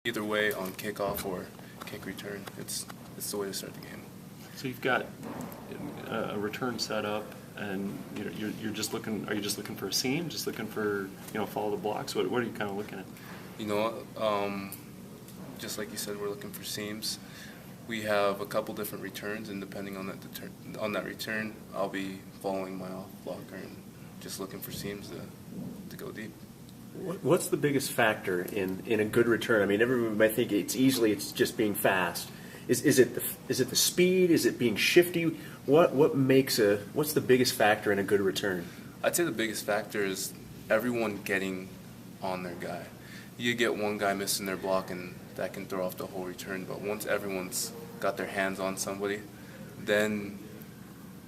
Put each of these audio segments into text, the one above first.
Either way, on kickoff or kick return, it's the way to start the game. So you've got a return set up, and you're just looking. Are you just looking for a seam? Just looking for follow the blocks? What are you kind of looking at? Just like you said, we're looking for seams. We have a couple different returns, and depending on that return, I'll be following my off blocker and just looking for seams to go deep. What's the biggest factor in a good return? I mean, everyone might think it's just being fast. Is it the speed? Is it being shifty? What's the biggest factor in a good return? I'd say the biggest factor is everyone getting on their guy. You get one guy missing their block, and that can throw off the whole return. But once everyone's got their hands on somebody, then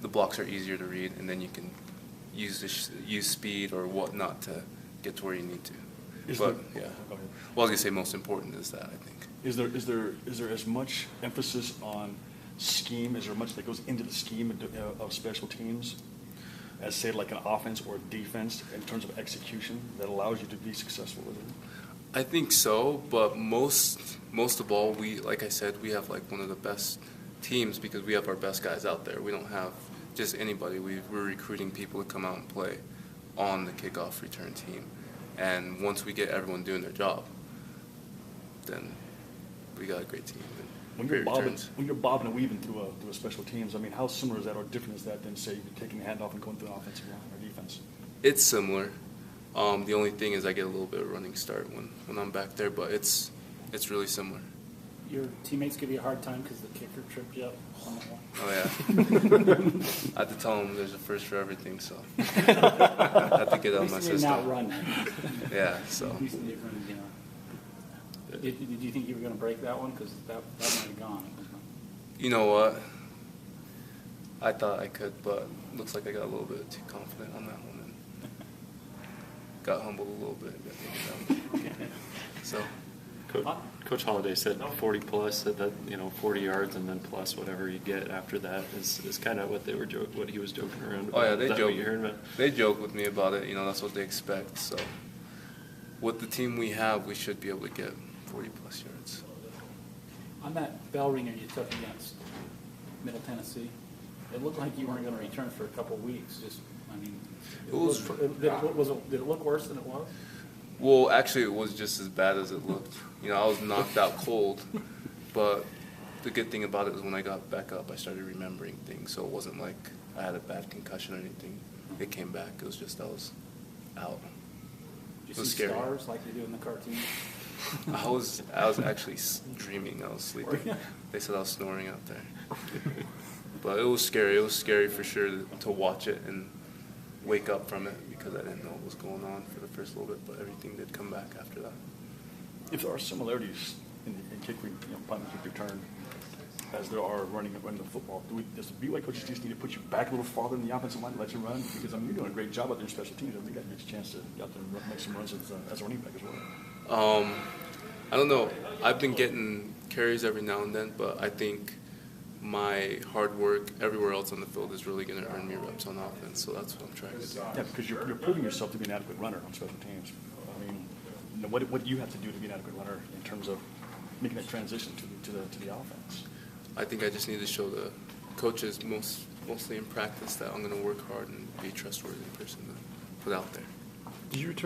the blocks are easier to read, and then you can use speed or whatnot to get to where you need to. Well, I was gonna say most important is that, I think. Is there as much emphasis on scheme? Is there much that goes into the scheme of special teams as, say, like an offense or defense in terms of execution that allows you to be successful with it? I think so, but most of all, like I said, we have like one of the best teams because we have our best guys out there. We don't have just anybody. We're recruiting people to come out and play on the kickoff return team. And once we get everyone doing their job, then we got a great team. When you're bobbing and weaving through a special teams, I mean, how similar is that or different is that than, say, you're taking the handoff and going through an offensive line or defense? It's similar. The only thing is I get a little bit of running start when I'm back there, but it's really similar. Your teammates give you a hard time because the kicker tripped you up on that one? Oh, yeah. I had to tell them there's a first for everything, so I had to get out of my system. Not run. Yeah, so. Did you think you were going to break that one? Because that might have gone. You know what? I thought I could, but looks like I got a little bit too confident on that one and got humbled a little bit. So. Coach Holliday said 40 plus, said that 40 yards and then plus whatever you get after that is kind of what what he was joking around about. Oh yeah, they joke. You heard about? They joke with me about it. That's what they expect. So with the team we have, we should be able to get 40 plus yards. On that bell ringer you took against Middle Tennessee, it looked like you weren't going to return for a couple of weeks. Did it look worse than it was? Well, actually, it was just as bad as it looked. I was knocked out cold, but the good thing about it is when I got back up, I started remembering things. So it wasn't like I had a bad concussion or anything. It came back. It was just I was out. Did It was you see scary. stars like they do in the cartoon? I was actually dreaming. I was sleeping. They said I was snoring out there. But it was scary. It was scary for sure to watch it and wake up from it because I didn't know what was going on for the first little bit, but everything did come back after that. If there are similarities in kick return as there are running the football, does the BYU coaches just need to put you back a little farther in the offensive line and let you run? Because you're doing a great job out there in special teams. I think that gives you a chance to get out there and make some runs as a running back as well. I don't know. I've been getting carries every now and then, but I think my hard work everywhere else on the field is really going to earn me reps on offense, so that's what I'm trying to do. Yeah, because you're proving yourself to be an adequate runner on special teams. I mean, what do you have to do to be an adequate runner in terms of making that transition to the offense? I think I just need to show the coaches mostly in practice that I'm going to work hard and be a trustworthy person to put out there. Did you return?